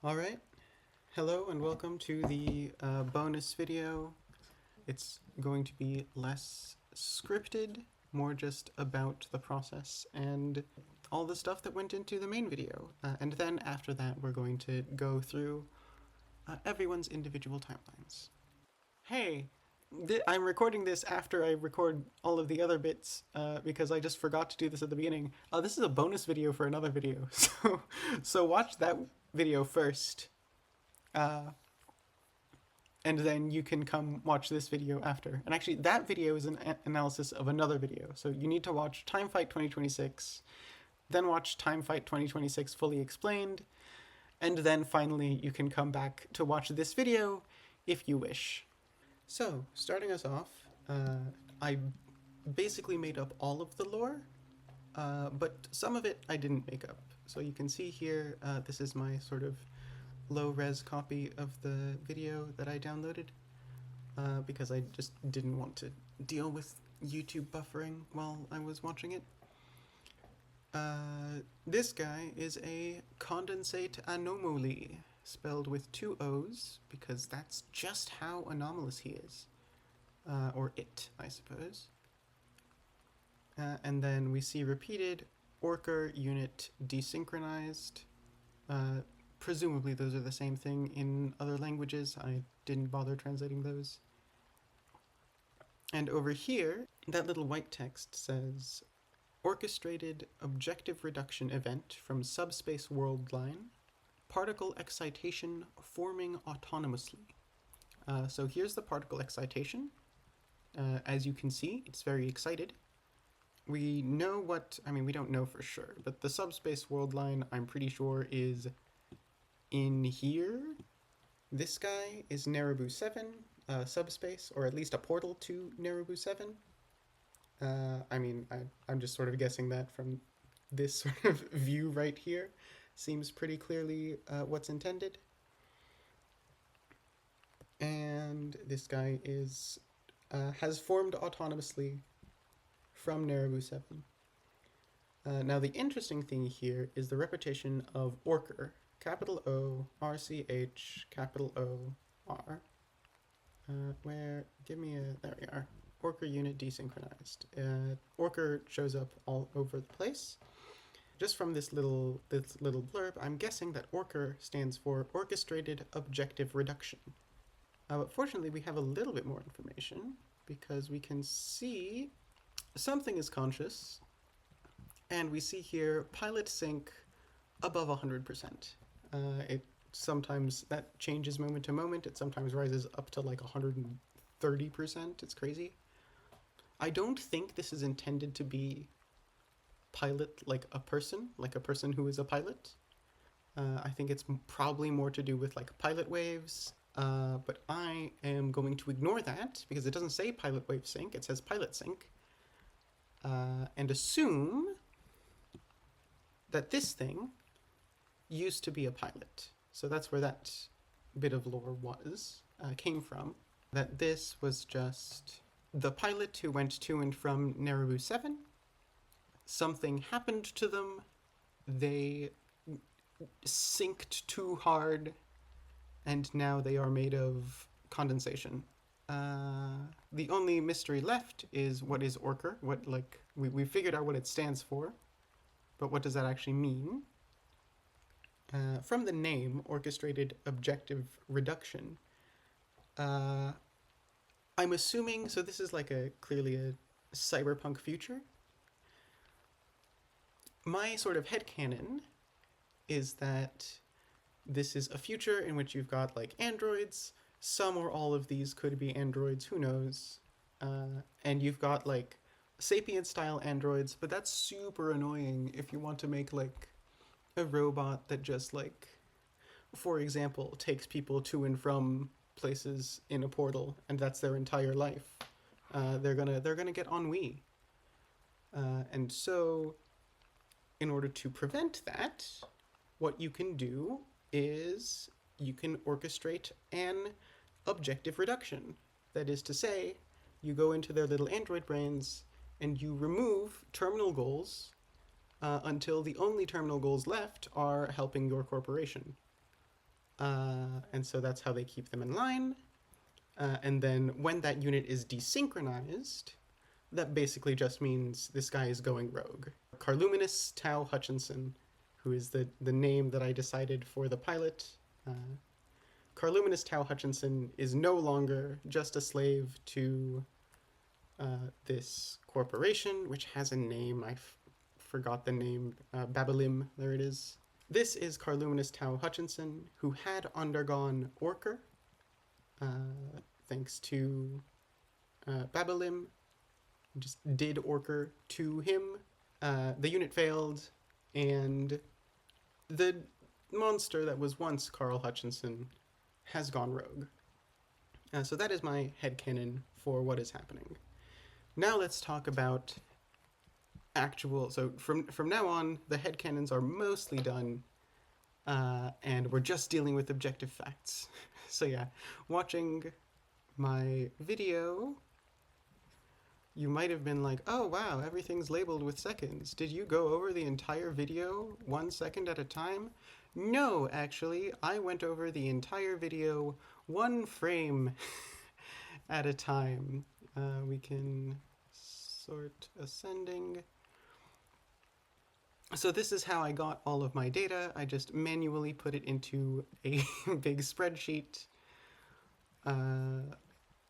Alright, hello and welcome to the bonus video. It's going to be less scripted, more just about the process and all the stuff that went into the main video. And then after that we're going to go through everyone's individual timelines. Hey! I'm recording this after I record all of the other bits because I just forgot to do this at the beginning. This is a bonus video for another video, so watch that video first, and then you can come watch this video after. And actually, that video is an analysis of another video, so you need to watch Time Fight 2026, then watch Time Fight 2026 fully explained, and then finally you can come back to watch this video if you wish. So, starting us off, I basically made up all of the lore, but some of it I didn't make up. So you can see here, this is my sort of low-res copy of the video that I downloaded, because I just didn't want to deal with YouTube buffering while I was watching it. This guy is a condensate anomaly, spelled with 2 O's, because that's just how anomalous he is. Or it, I suppose. And then we see repeated Orker unit desynchronized. Presumably those are the same thing in other languages. I didn't bother translating those. And over here, that little white text says, Orchestrated Objective Reduction Event from Subspace World Line. Particle excitation forming autonomously. So here's the particle excitation. As you can see, it's very excited. We know what, we don't know for sure, but the subspace world line, I'm pretty sure, is in here. This guy is Nerebu 7, subspace, or at least a portal to Nerebu 7. I'm just sort of guessing that from this sort of view right here. Seems pretty clearly what's intended. And this guy is has formed autonomously from Nerebu 7. Now the interesting thing here is the repetition of Orker, capital O, R-C-H, capital O-R, there we are, Orker unit desynchronized. Orker shows up all over the place. Just from this little blurb, I'm guessing that Orker stands for Orchestrated Objective Reduction. But fortunately, we have a little bit more information, because we can see something is conscious, and we see here pilot sync above 100%. It sometimes, that changes moment to moment. It sometimes rises up to like 130%. It's crazy. I don't think this is intended to be pilot like a person who is a pilot. I think it's probably more to do with like pilot waves, but I am going to ignore that because it doesn't say pilot wave sync, it says pilot sync, and assume that this thing used to be a pilot. So that's where that bit of lore came from, that this was just the pilot who went to and from Nerebu 7. Something happened to them, they synced too hard, and now they are made of condensation. The only mystery left is what is Orker. We figured out what it stands for, but what does that actually mean? From the name, Orchestrated Objective Reduction, I'm assuming, so this is like clearly a cyberpunk future. My sort of headcanon is that this is a future in which you've got like androids, some or all of these could be androids, who knows, and you've got like sapient style androids, but that's super annoying if you want to make like a robot that just like, for example, takes people to and from places in a portal and that's their entire life. They're gonna get ennui, and so in order to prevent that, what you can do is you can orchestrate an objective reduction. That is to say, you go into their little android brains and you remove terminal goals until the only terminal goals left are helping your corporation. And so that's how they keep them in line. And then when that unit is desynchronized, that basically just means this guy is going rogue. Carluminous Tau Hutchinson, who is the name that I decided for the pilot. Carluminous Tau Hutchinson is no longer just a slave to this corporation, which has a name. I forgot the name. Babalim, there it is. This is Carluminous Tau Hutchinson, who had undergone Orker, thanks to Babalim. Just did Orker to him. The unit failed, and the monster that was once Carl Hutchinson has gone rogue. So that is my headcanon for what is happening. Now let's talk about actual... So from now on, the headcanons are mostly done, and we're just dealing with objective facts. So yeah, watching my video, you might have been like, oh wow, everything's labeled with seconds. Did you go over the entire video 1 second at a time? No, actually, I went over the entire video 1 frame at a time. We can sort ascending. So this is how I got all of my data. I just manually put it into a big spreadsheet,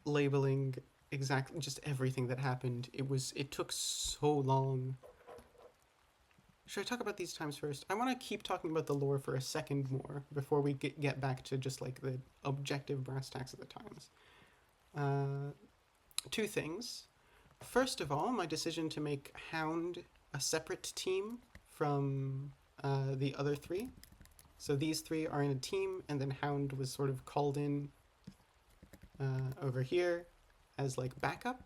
labeling exactly just everything that happened. It took so long. Should I talk about these times first? I want to keep talking about the lore for a second more before we get back to just like the objective brass tacks of the times. 2 things. First of all, my decision to make Hound a separate team from the other 3. So these 3 are in a team, and then Hound was sort of called in over here as like backup.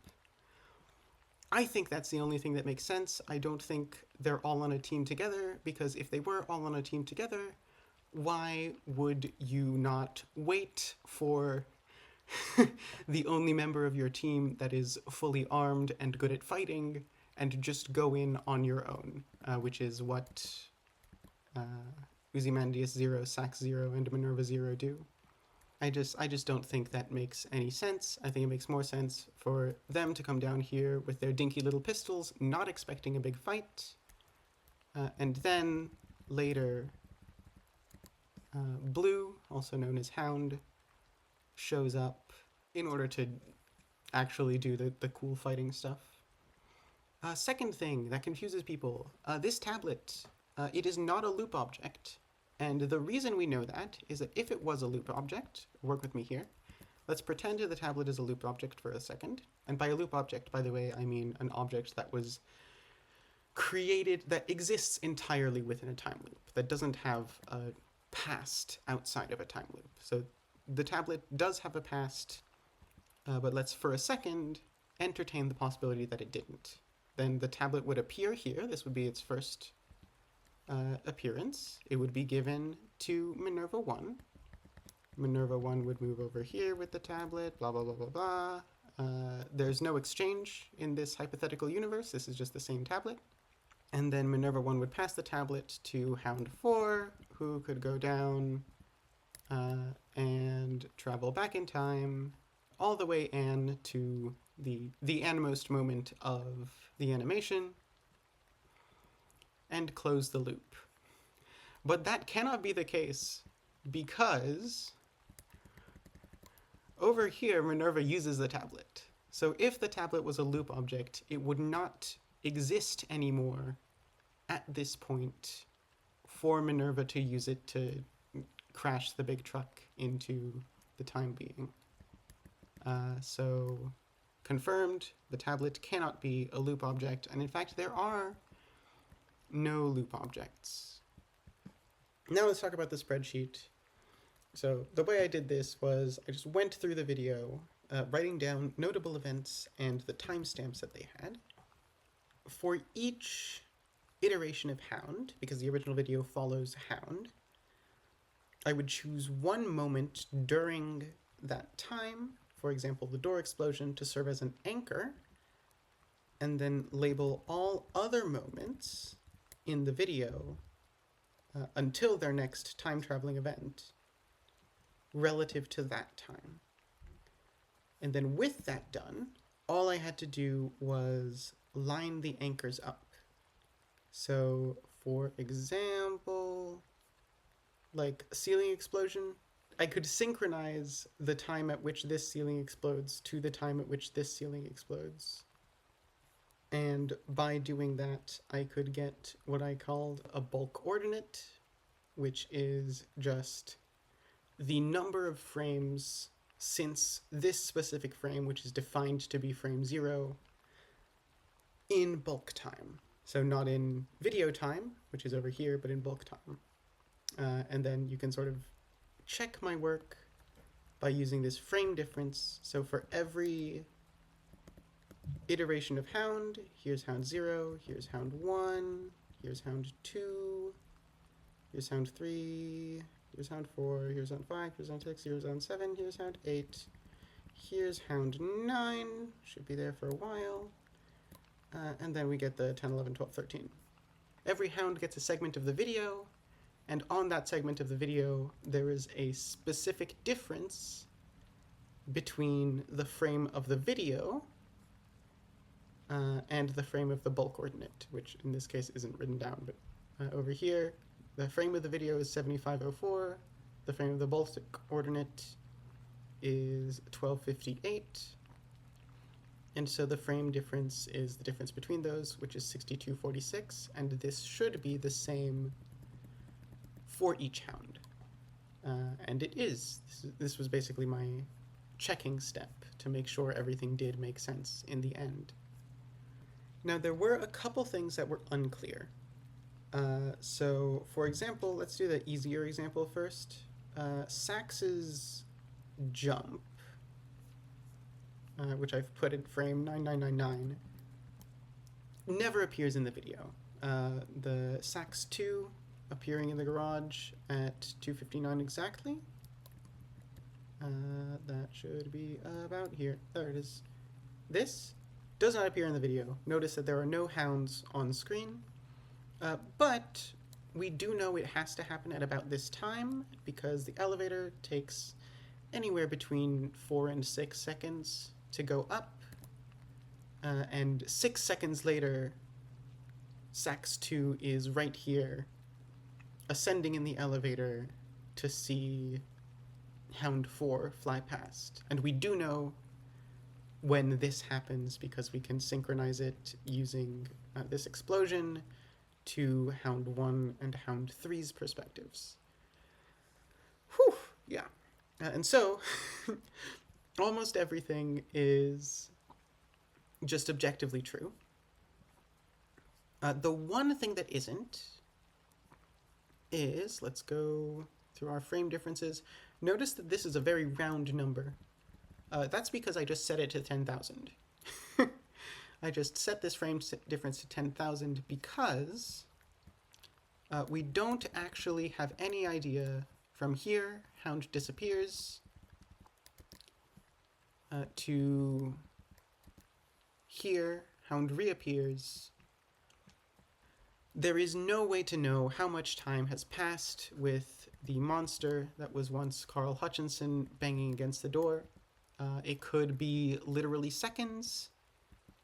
I think that's the only thing that makes sense. I don't think they're all on a team together, because if they were all on a team together, why would you not wait for the only member of your team that is fully armed and good at fighting and just go in on your own, which is what Uzimandias 0, Sax 0, and Minerva 0 do. I just don't think that makes any sense. I think it makes more sense for them to come down here with their dinky little pistols, not expecting a big fight. And then, later, Blue, also known as Hound, shows up in order to actually do the cool fighting stuff. Second thing that confuses people, this tablet, it is not a loop object. And the reason we know that is that if it was a loop object, work with me here, let's pretend the tablet is a loop object for a second. And by a loop object, by the way, I mean an object that was created, that exists entirely within a time loop, that doesn't have a past outside of a time loop. So the tablet does have a past, but let's for a second entertain the possibility that it didn't. Then the tablet would appear here. This would be its first appearance. It would be given to Minerva 1. Minerva 1 would move over here with the tablet, blah, blah, blah, blah, blah. There's no exchange in this hypothetical universe. This is just the same tablet. And then Minerva 1 would pass the tablet to Hound 4, who could go down and travel back in time all the way in to the animmost moment of the animation, and close the loop. But that cannot be the case, because over here Minerva uses the tablet. So if the tablet was a loop object, it would not exist anymore at this point for Minerva to use it to crash the big truck into the time being. So confirmed, the tablet cannot be a loop object, and in fact there are no loop objects. Now let's talk about the spreadsheet. So the way I did this was I just went through the video, writing down notable events and the timestamps that they had. For each iteration of Hound, because the original video follows Hound, I would choose one moment during that time, for example, the door explosion, to serve as an anchor, and then label all other moments in the video until their next time-traveling event relative to that time. And then with that done, all I had to do was line the anchors up. So for example, like ceiling explosion, I could synchronize the time at which this ceiling explodes to the time at which this ceiling explodes. And by doing that, I could get what I called a bulk ordinate, which is just the number of frames since this specific frame, which is defined to be frame 0, in bulk time. So not in video time, which is over here, but in bulk time. And then you can sort of check my work by using this frame difference. So for every iteration of Hound, here's Hound 0, here's Hound 1, here's Hound 2, here's Hound 3, here's Hound 4, here's Hound 5, here's Hound 6, here's Hound 7, here's Hound 8, here's Hound 9, should be there for a while, and then we get the 10, 11, 12, 13. Every Hound gets a segment of the video, and on that segment of the video, there is a specific difference between the frame of the video and the frame of the bulk ordinate, which in this case isn't written down, but over here, the frame of the video is 7504, the frame of the bulk ordinate is 1258, and so the frame difference is the difference between those, which is 6246, and this should be the same for each Hound. And it is. This was basically my checking step to make sure everything did make sense in the end. Now, there were a couple things that were unclear. So, for example, let's do the easier example first. Sax's jump, which I've put in frame 9999, never appears in the video. The Sax 2 appearing in the garage at 2:59 exactly. That should be about here. There it is. This does not appear in the video. Notice that there are no Hounds on screen, but we do know it has to happen at about this time because the elevator takes anywhere between 4 and 6 seconds to go up, and 6 seconds later, Sax 2 is right here, ascending in the elevator to see Hound 4 fly past. And we do know when this happens because we can synchronize it using this explosion to Hound 1 and Hound 3's perspectives. Whew, yeah. And so, almost everything is just objectively true. The one thing that isn't is, let's go through our frame differences. Notice that this is a very round number. That's because I just set it to 10,000. I just set this frame difference to 10,000 because we don't actually have any idea from here, Hound disappears, to here, Hound reappears. There is no way to know how much time has passed with the monster that was once Carl Hutchinson banging against the door. It could be literally seconds.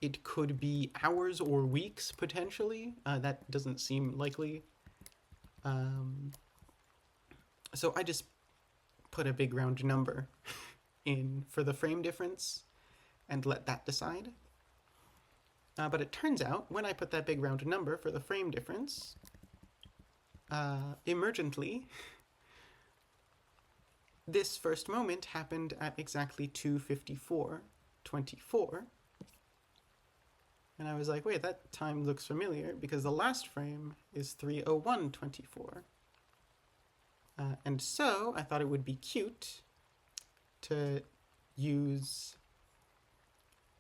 It could be hours or weeks, potentially. That doesn't seem likely. So I just put a big round number in for the frame difference and let that decide. But it turns out, when I put that big round number for the frame difference, emergently, this first moment happened at exactly 2:54:24. And I was like, wait, that time looks familiar because the last frame is 3:01:24. And so I thought it would be cute to use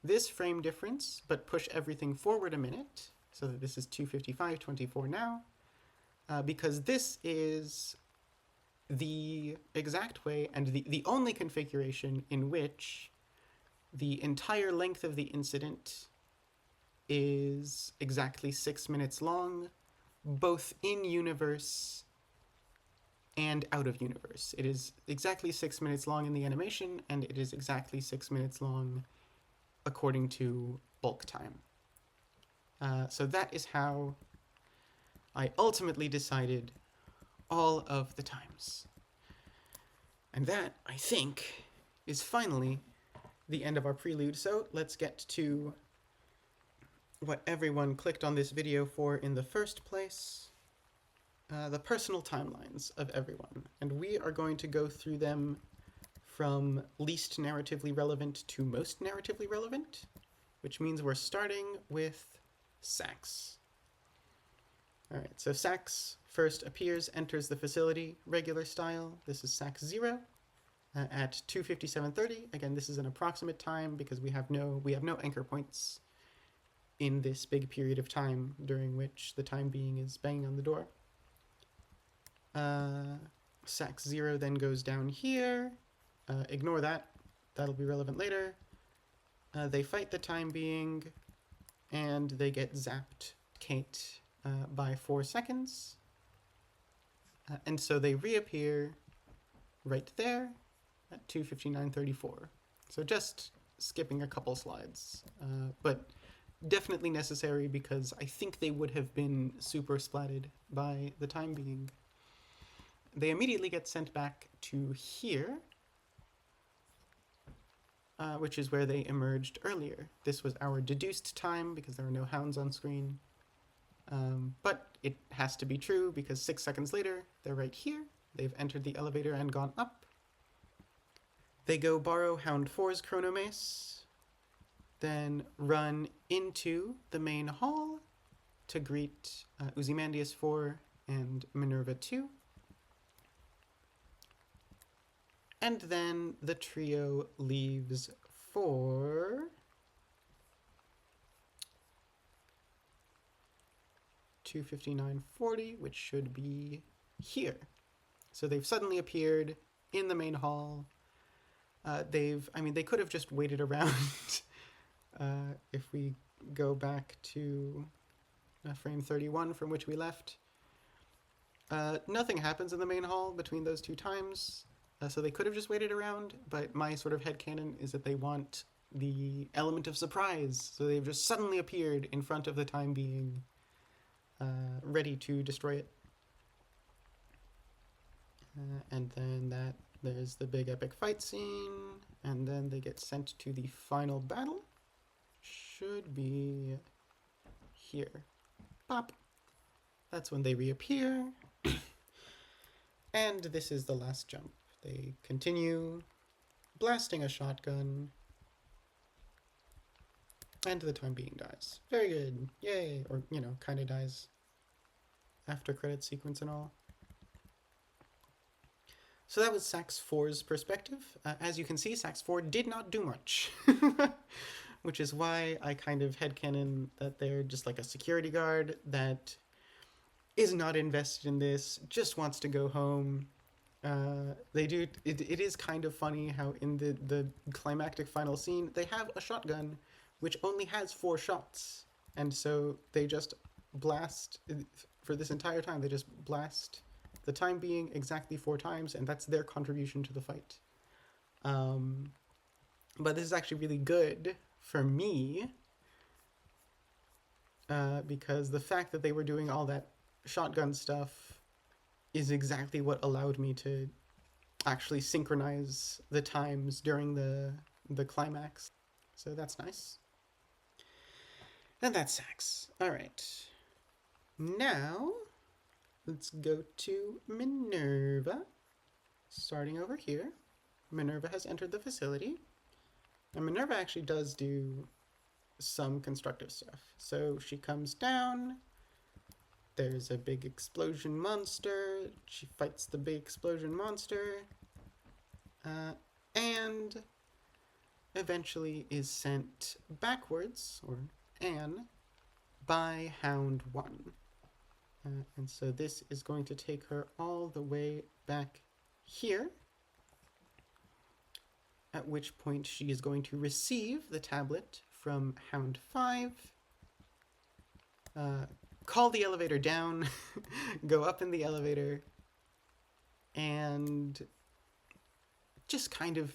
this frame difference, but push everything forward a minute, so that this is 2:55:24 now, because this is the exact way and the only configuration in which the entire length of the incident is exactly 6 minutes long, both in universe and out of universe. It is exactly 6 minutes long in the animation, and it is exactly 6 minutes long according to bulk time. So that is how I ultimately decided all of the times. And that, I think, is finally the end of our prelude. So let's get to what everyone clicked on this video for in the first place. The personal timelines of everyone. And we are going to go through them from least narratively relevant to most narratively relevant, which means we're starting with Sax. All right, so Sax first appears, enters the facility, regular style. This is Sax 0 at 2:57:30. Again, this is an approximate time because we have no anchor points in this big period of time during which the time being is banging on the door. Sax 0 then goes down here. Ignore that. That'll be relevant later. They fight the time being, and they get zapped Kate by 4 seconds. And so they reappear right there at 2:59:34. So just skipping a couple slides, but definitely necessary because I think they would have been super splatted by the time being. They immediately get sent back to here, which is where they emerged earlier. This was our deduced time because there are no hounds on screen. But it has to be true because 6 seconds later, they're right here. They've entered the elevator and gone up. They go borrow Hound 4's Chronomace, then run into the main hall to greet Uzimandias 4 and Minerva 2. And then the trio leaves for 2:59:40, which should be here. So they've suddenly appeared in the main hall. They could have just waited around. If we go back to frame 31 from which we left, nothing happens in the main hall between those two times. So they could have just waited around, but my sort of headcanon is that they want the element of surprise. So they've just suddenly appeared in front of the time being, ready to destroy it. And then there's the big epic fight scene, and then they get sent to the final battle. Should be here. Pop. That's when they reappear. And this is the last jump. They continue blasting a shotgun, and the time being dies. Very good. Yay. Or, kind of dies. After credit sequence and all. So that was Sax 4's perspective. As you can see, Sax 4 did not do much. Which is why I kind of headcanon that they're just like a security guard that is not invested in this, just wants to go home. It is kind of funny how in the climactic final scene, they have a shotgun which only has 4 shots. And so they just blast, for this entire time, they just blast the time being exactly 4 times, and that's their contribution to the fight. But this is actually really good for me, because the fact that they were doing all that shotgun stuff is exactly what allowed me to actually synchronize the times during the climax. So that's nice. And that's Sax. All right. Now, let's go to Minerva. Starting over here. Minerva has entered the facility. And Minerva actually does do some constructive stuff. So she comes down. There's a big explosion monster. She fights the big explosion monster. And eventually is sent backwards, or by Hound 1. And so this is going to take her all the way back here, at which point she is going to receive the tablet from Hound 5, call the elevator down, go up in the elevator, and just kind of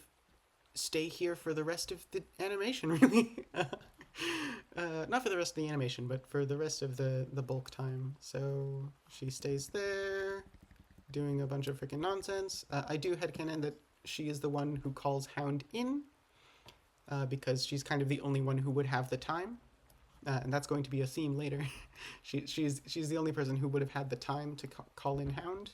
stay here for the rest of the animation, really. Not for the rest of the animation, but for the rest of the bulk time. So she stays there, doing a bunch of freaking nonsense. I do headcanon that she is the one who calls Hound in, because she's kind of the only one who would have the time. And that's going to be a theme later. She's the only person who would have had the time to call in Hound.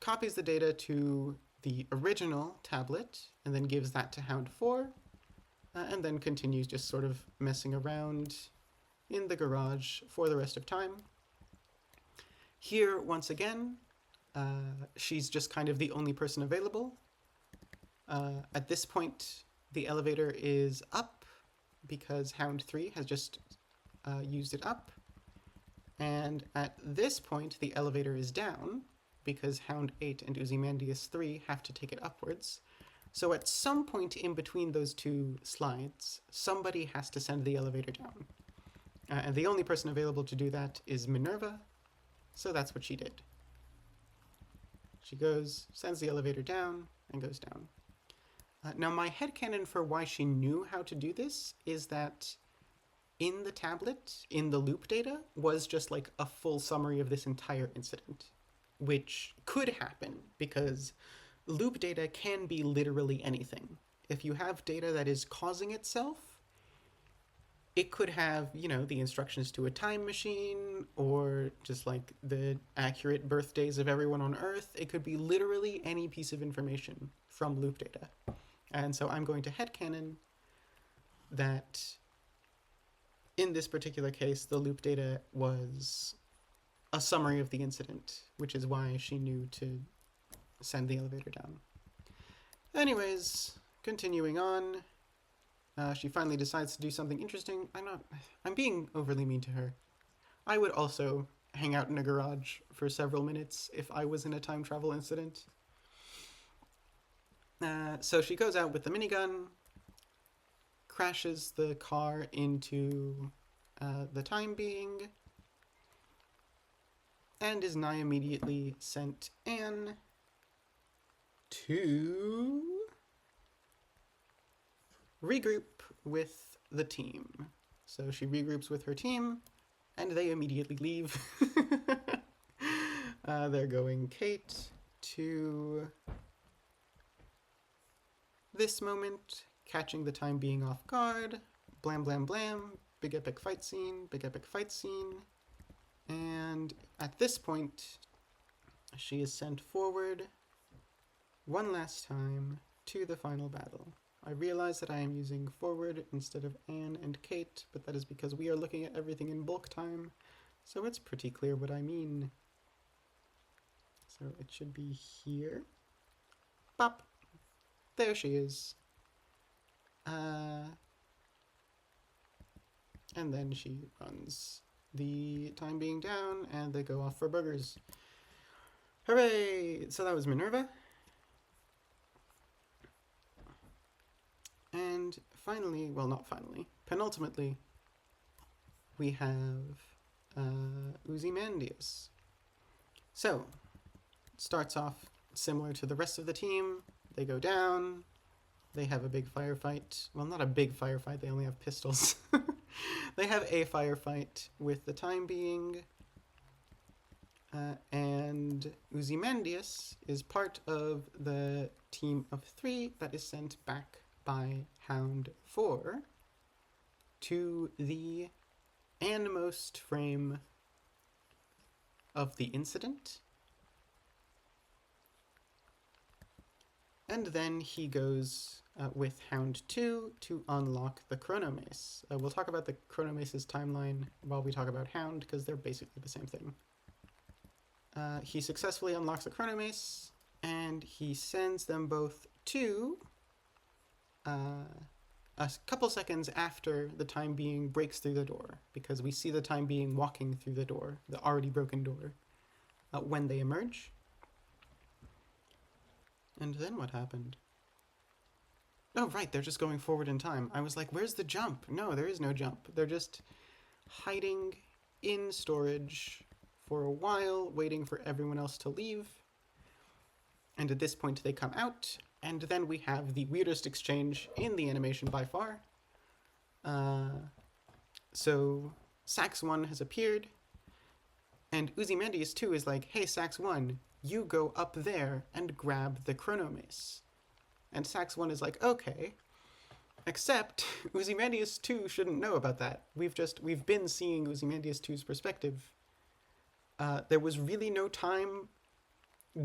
Copies the data to the original tablet, and then gives that to Hound 4, and then continues just sort of messing around in the garage for the rest of time. Here, once again, she's just kind of the only person available. At this point, the elevator is up because Hound 3 has just used it up. And at this point, the elevator is down because Hound 8 and Uzimandias 3 have to take it upwards. So at some point in between those two slides, somebody has to send the elevator down. And the only person available to do that is Minerva, so that's what she did. She goes, sends the elevator down, and goes down. Now, my headcanon for why she knew how to do this is that in the tablet, in the loop data, was just like a full summary of this entire incident, which could happen because loop data can be literally anything. If you have data that is causing itself, it could have, you know, the instructions to a time machine or just like the accurate birthdays of everyone on Earth. It could be literally any piece of information from loop data. And so I'm going to headcanon that in this particular case, the loop data was a summary of the incident, which is why she knew to send the elevator down. Anyways, continuing on, she finally decides to do something interesting. I'm being overly mean to her. I would also hang out in a garage for several minutes if I was in a time travel incident. So she goes out with the minigun, crashes the car into the time being, and is now immediately sent in to regroup with the team. So she regroups with her team, and they immediately leave. They're going Kate to this moment, catching the time being off guard, blam blam blam, big epic fight scene, and at this point, she is sent forward one last time to the final battle. I realize that I am using forward instead of Anne and Kate, but that is because we are looking at everything in bulk time, so it's pretty clear what I mean. So it should be here. Bop! There she is. And then she runs the time being down, and they go off for burgers. Hooray! So that was Minerva. And finally, well, not finally, penultimately, we have Uzimandias. So, it starts off similar to the rest of the team. They go down, they have a big firefight. Well, not a big firefight, they only have pistols. They have a firefight with the time being, and Uzimandias is part of the team of 3 that is sent back by Hound 4 to the Anmost frame of the incident. And then he goes with Hound 2 to unlock the Chronomace. We'll talk about the Chronomace's timeline while we talk about Hound, because they're basically the same thing. He successfully unlocks the Chronomace, and he sends them both to a couple seconds after the time being breaks through the door, because we see the time being walking through the door, the already broken door, when they emerge. And then what happened? Oh, right, they're just going forward in time. I was like, where's the jump? No, there is no jump. They're just hiding in storage for a while, waiting for everyone else to leave. And at this point, they come out, and then we have the weirdest exchange in the animation by far. So Sax 1 has appeared, and Uzimandias 2 is like, hey, Sax 1, you go up there and grab the Chronomace. And Sax 1 is like, okay. Except Uzimandias 2 shouldn't know about that. We've been seeing Uzimandias 2's perspective. There was really no time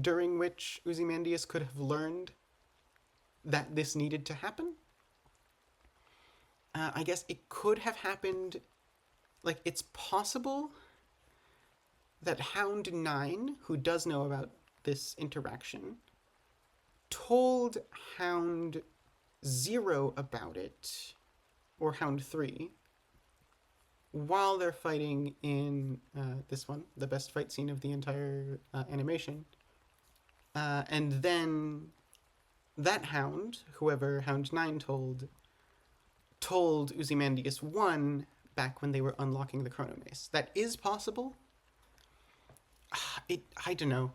during which Uzimandias could have learned that this needed to happen. I guess it could have happened, like, it's possible that Hound 9, who does know about this interaction, told Hound 0 about it, or Hound 3, while they're fighting in this one, the best fight scene of the entire animation. And then that Hound, whoever Hound 9 told Uzimandias 1 back when they were unlocking the Chronomace. That is possible. I don't know.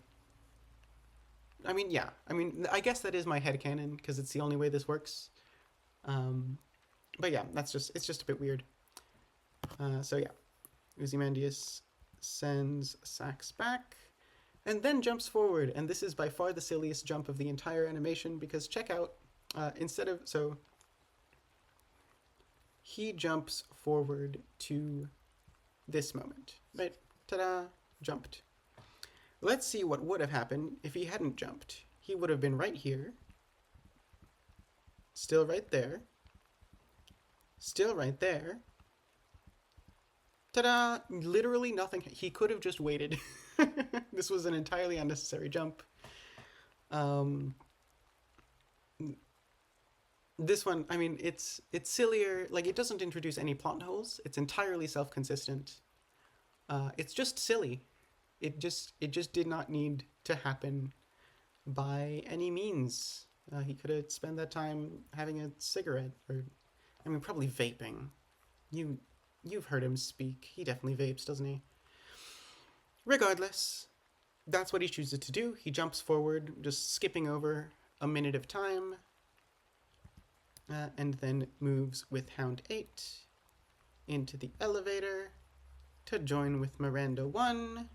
I mean, yeah. I mean, I guess that is my headcanon, because it's the only way this works. But yeah, it's just a bit weird. So yeah, Uzimandias sends Sax back, and then jumps forward, and this is by far the silliest jump of the entire animation, because check out, so he jumps forward to this moment, right? Ta-da, jumped. Let's see what would have happened if he hadn't jumped. He would have been right here, still right there, still right there. Ta-da! Literally nothing. He could have just waited. This was an entirely unnecessary jump. This one, I mean, it's sillier. Like, it doesn't introduce any plot holes. It's entirely self-consistent. It's just silly. It just did not need to happen by any means. He could have spent that time having a cigarette, or, I mean, probably vaping. You've heard him speak. He definitely vapes, doesn't he? Regardless, that's what he chooses to do. He jumps forward, just skipping over a minute of time, and then moves with Hound 8 into the elevator to join with Miranda 1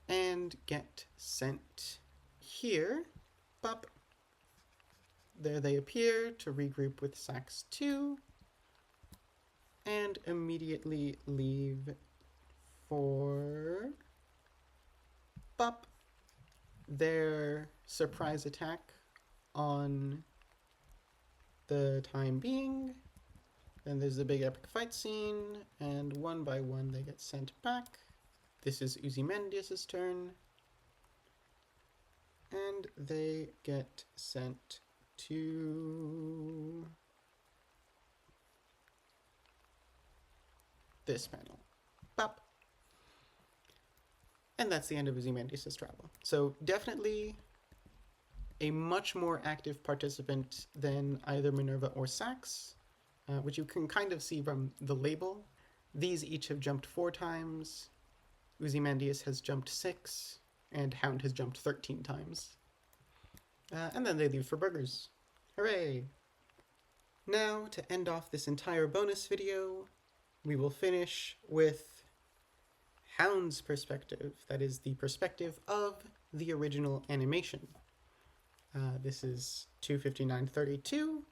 and get sent here. Bop. There they appear to regroup with Sax 2 and immediately leave for Bop, their surprise attack on the time being. Then there's the big epic fight scene, and one by one they get sent back. This is Uzimandias' turn, and they get sent to this panel. Bop. And that's the end of Uzimandias' travel. So definitely a much more active participant than either Minerva or Sax, which you can kind of see from the label. These each have jumped 4 times. Uzimandias has jumped 6, and Hound has jumped 13 times. And then they leave for burgers. Hooray! Now, to end off this entire bonus video, we will finish with Hound's perspective. That is the perspective of the original animation. This is 2:59:32,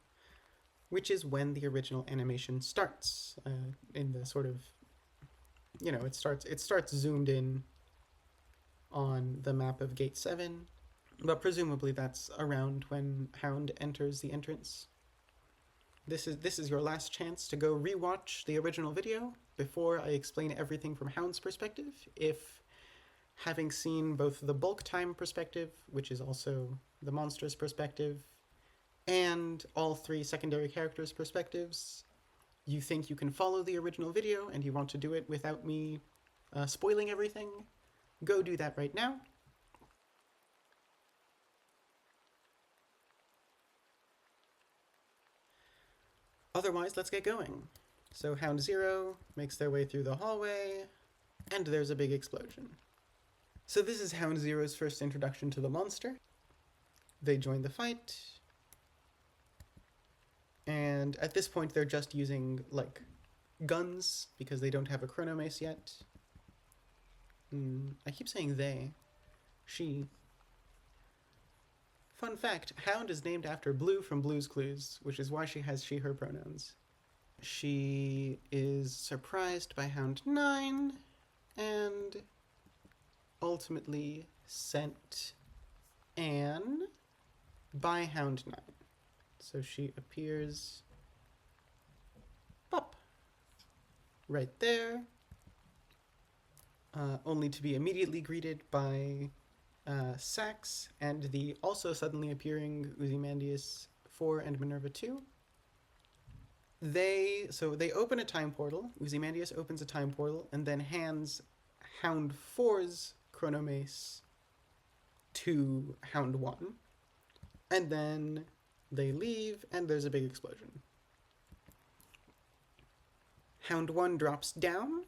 which is when the original animation starts. In the sort of, it starts zoomed in on the map of Gate 7, but presumably that's around when Hound enters the entrance. This is your last chance to go rewatch the original video before I explain everything from Hound's perspective. If, having seen both the bulk time perspective, which is also the monster's perspective, and all 3 secondary characters' perspectives, you think you can follow the original video and you want to do it without me spoiling everything, go do that right now. Otherwise, let's get going. So Hound 0 makes their way through the hallway, and there's a big explosion. So this is Hound Zero's first introduction to the monster. They join the fight, and at this point they're just using, like, guns, because they don't have a Chronomace yet. I keep saying they. She. Fun fact, Hound is named after Blue from Blue's Clues, which is why she has she/her pronouns. She is surprised by Hound 9, and ultimately sent Anne by Hound 9. So she appears pop right there, only to be immediately greeted by Sax and the also suddenly appearing Uzimandias 4 and Minerva 2. They open a time portal. Uzimandias opens a time portal and then hands Hound 4's Chronomace to Hound 1. And then they leave, and there's a big explosion. Hound 1 drops down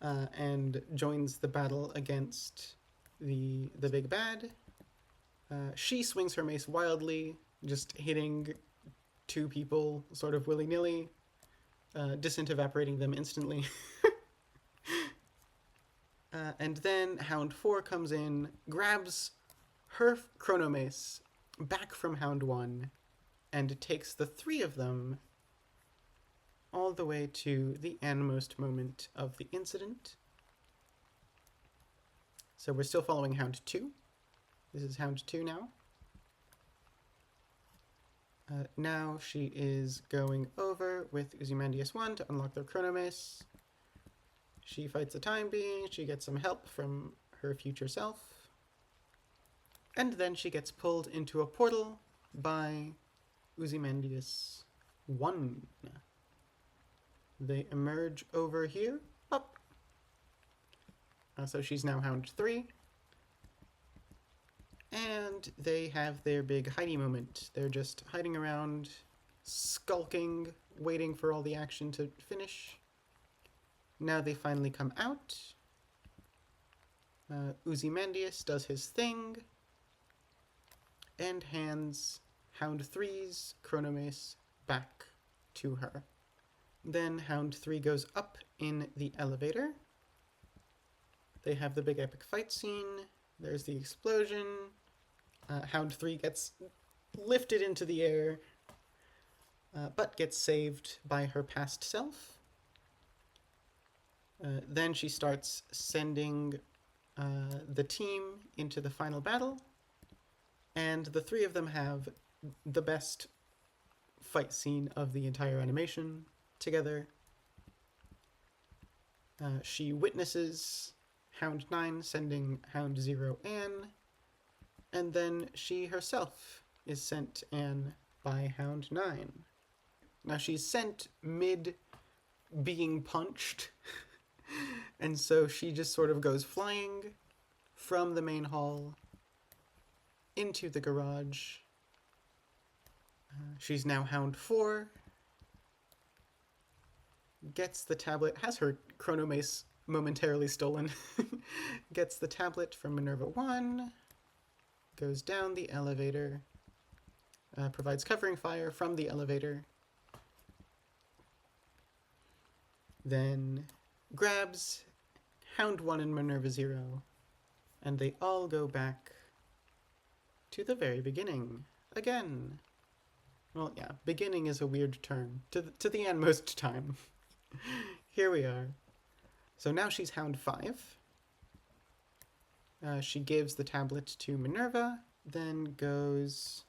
and joins the battle against the big bad. She swings her mace wildly, just hitting 2 people sort of willy-nilly, disintevaporating them instantly. And then Hound 4 comes in, grabs her Chronomace back from Hound 1, and takes the 3 of them all the way to the endmost moment of the incident. So we're still following Hound 2. This is Hound 2 now. Now she is going over with Uzimandias 1 to unlock their Chronomace. She fights a time being, she gets some help from her future self, and then she gets pulled into a portal by Uzimandias 1. They emerge over here, up. So she's now Hound 3. And they have their big hidey moment. They're just hiding around, skulking, waiting for all the action to finish. Now they finally come out. Uzimandias does his thing and hands Hound 3's Chronomace back to her. Then Hound 3 goes up in the elevator. They have the big epic fight scene. There's the explosion. Hound 3 gets lifted into the air, but gets saved by her past self. Then she starts sending the team into the final battle, and the 3 of them have the best fight scene of the entire animation together. She witnesses Hound 9 sending Hound 0 Anne, and then she herself is sent Anne by Hound 9. Now she's sent mid being punched, and so she just sort of goes flying from the main hall into the garage. She's now Hound 4, gets the tablet, has her Chronomace momentarily stolen, gets the tablet from Minerva 1, goes down the elevator, provides covering fire from the elevator, then grabs Hound 1 and Minerva 0, and they all go back to the very beginning again. Well, yeah, beginning is a weird term. To the endmost time. Here we are. So now she's Hound 5. She gives the tablet to Minerva, then goes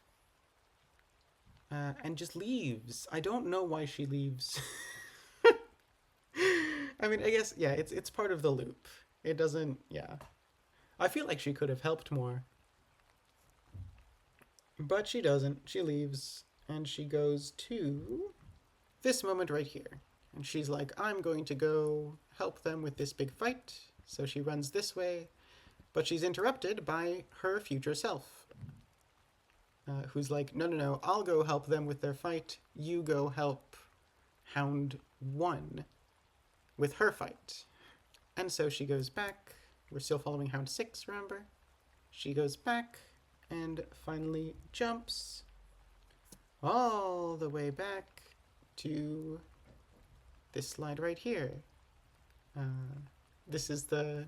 and just leaves. I don't know why she leaves. I mean, I guess, yeah, it's part of the loop. It doesn't, yeah. I feel like she could have helped more. But she doesn't. She leaves, and she goes to this moment right here. And she's like, I'm going to go help them with this big fight. So she runs this way, but she's interrupted by her future self, who's like, no, I'll go help them with their fight. You go help Hound 1 with her fight. And so she goes back. We're still following Hound 6, remember? She goes back and finally jumps all the way back to this slide right here. This is the...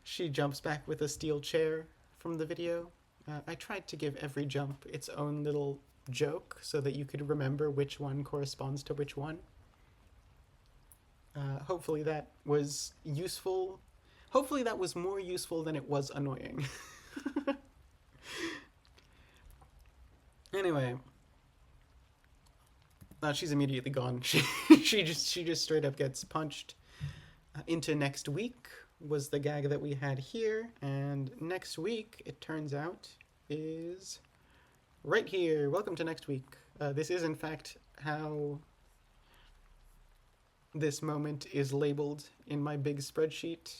She jumps back with a steel chair from the video. I tried to give every jump its own little joke so that you could remember which one corresponds to which one. Hopefully that was useful. Hopefully that was more useful than it was annoying. Anyway, she's immediately gone. She just straight up gets punched. Into next week was the gag that we had here, and next week, it turns out, is right here. Welcome to next week. This is, in fact, how this moment is labeled in my big spreadsheet.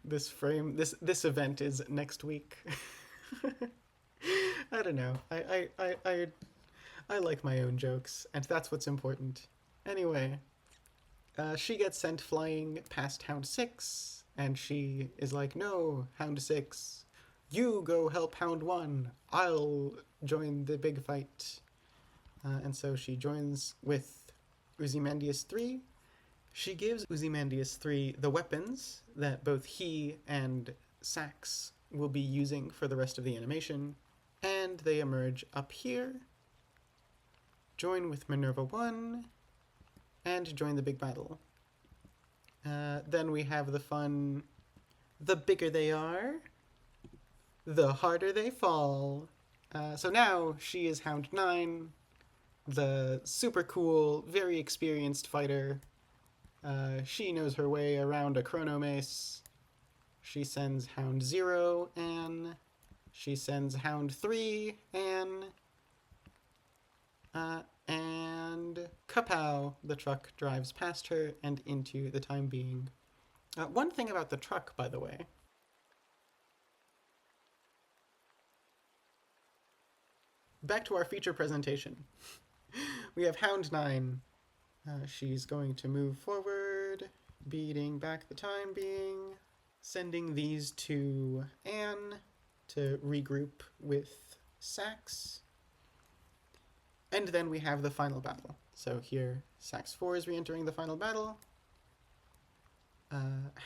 This event is next week. I don't know. I like my own jokes, and that's what's important. Anyway, she gets sent flying past Hound 6, and she is like, no, Hound 6, you go help Hound 1. I'll join the big fight. And so she joins with Uzimandias 3. She gives Uzimandias 3 the weapons that both he and Sax will be using for the rest of the animation, and they emerge up here, join with Minerva 1, and join the big battle. Then we have the fun, the bigger they are, the harder they fall. So now she is Hound 9, the super cool, very experienced fighter. She knows her way around a Chronomace. She sends Hound 0, Anne. She sends Hound 3, Anne. And kapow, the truck drives past her and into the time being. One thing about the truck, by the way. Back to our feature presentation. We have Hound 9. She's going to move forward, beating back the time being, sending these to Anne to regroup with Sax. And then we have the final battle. So here, Sax 4 is re-entering the final battle.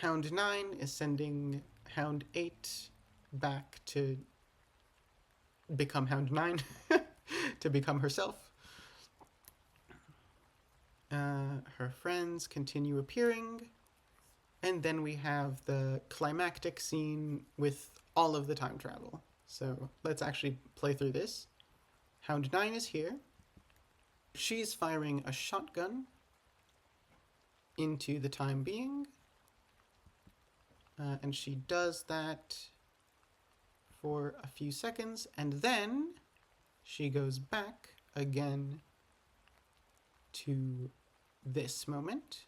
Hound 9 is sending Hound 8 back to become Hound 9, to become herself. Her friends continue appearing. And then we have the climactic scene with all of the time travel. So let's actually play through this. Hound 9 is here. She's firing a shotgun into the time being. And she does that for a few seconds. And then she goes back again to this moment.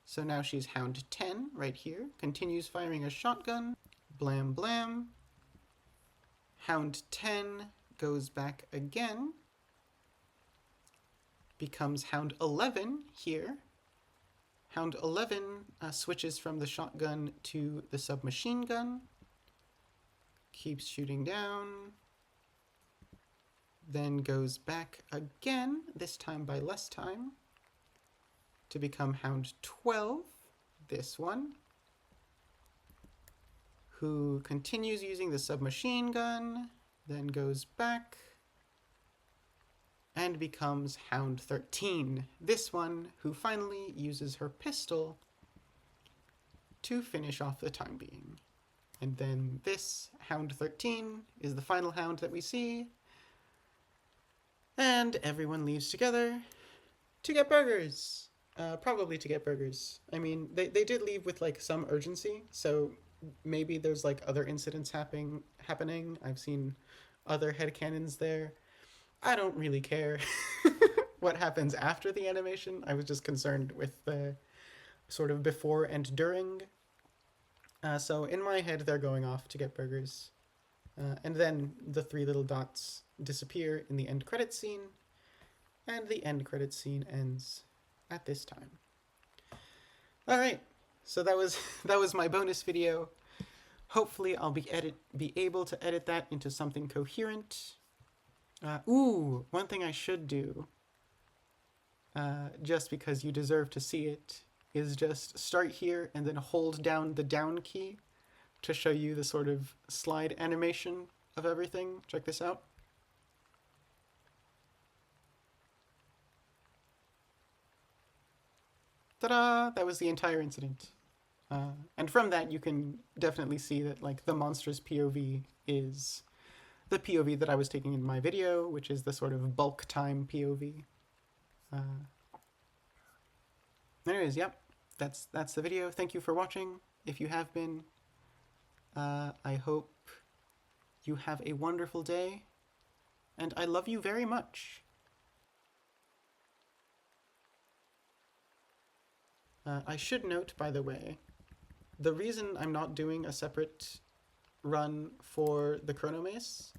So now she's Hound 10 right here. Continues firing a shotgun. Blam, blam. Hound 10 goes back again. Becomes Hound 11 here. Hound 11 switches from the shotgun to the submachine gun. Keeps shooting down. Then goes back again, this time by less time, to become Hound 12, this one, who continues using the submachine gun, then goes back, and becomes Hound 13, this one, who finally uses her pistol to finish off the time being. And then this, Hound 13, is the final Hound that we see. And everyone leaves together to get burgers. Probably to get burgers. I mean, they did leave with, like, some urgency, so maybe there's, like, other incidents happening. I've seen other headcanons there. I don't really care what happens after the animation. I was just concerned with the sort of before and during. So in my head, they're going off to get burgers. And then the three little dots disappear in the end credits scene, and the end credits scene ends at this time. All right, so that was that was my bonus video. Hopefully, I'll be able to edit that into something coherent. Ooh, one thing I should do, just because you deserve to see it, is just start here and then hold down the down key to show you the sort of slide animation of everything. Check this out. Ta-da! That was the entire incident. And from that, you can definitely see that like the monster's POV is the POV that I was taking in my video, which is the sort of bulk time POV. Anyways, yep, that's the video. Thank you for watching. If you have been, I hope you have a wonderful day, and I love you very much. I should note, by the way, the reason I'm not doing a separate run for the Chronomace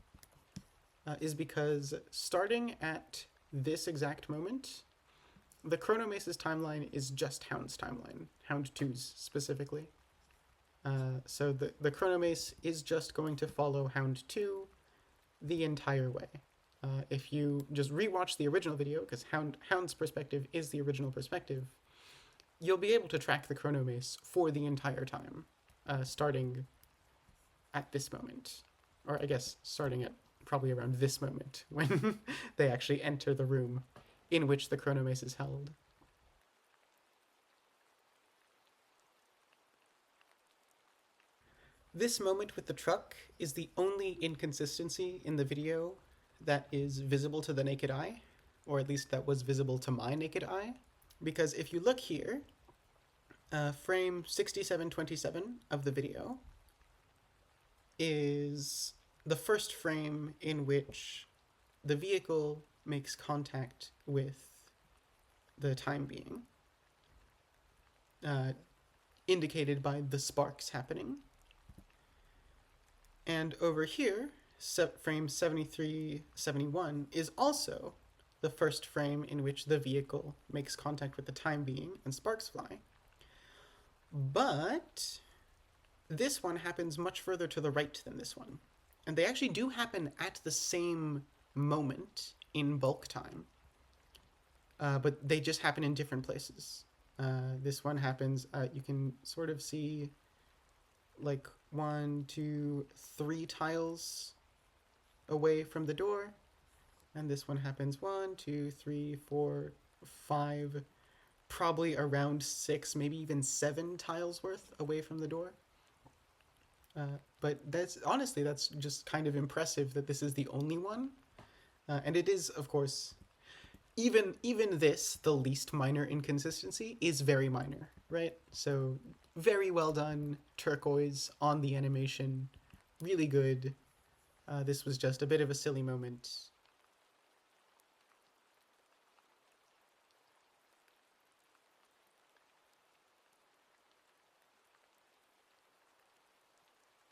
is because starting at this exact moment, the Chronomace's timeline is just Hound's timeline, Hound 2's specifically. So the Chronomace is just going to follow Hound 2 the entire way. If you just rewatch the original video, because Hound's perspective is the original perspective, you'll be able to track the Chronomace for the entire time, starting at this moment. Or I guess starting at probably around this moment, when they actually enter the room in which the Chronomace is held. This moment with the truck is the only inconsistency in the video that is visible to the naked eye, or at least that was visible to my naked eye. Because if you look here, frame 6727 of the video is the first frame in which the vehicle makes contact with the time being, indicated by the sparks happening. And over here, frame 7371 is also the first frame in which the vehicle makes contact with the time being and sparks fly. But this one happens much further to the right than this one. And they actually do happen at the same moment in bulk time. But they just happen in different places. This one happens, you can sort of see like 1, 2, 3 tiles away from the door. And this one happens 1, 2, 3, 4, 5, probably around 6, maybe even 7 tiles worth away from the door. But that's just kind of impressive that this is the only one. And it is, of course, even this, the least minor inconsistency, is very minor, right? So very well done, Turquoise, on the animation. Really good. This was just a bit of a silly moment.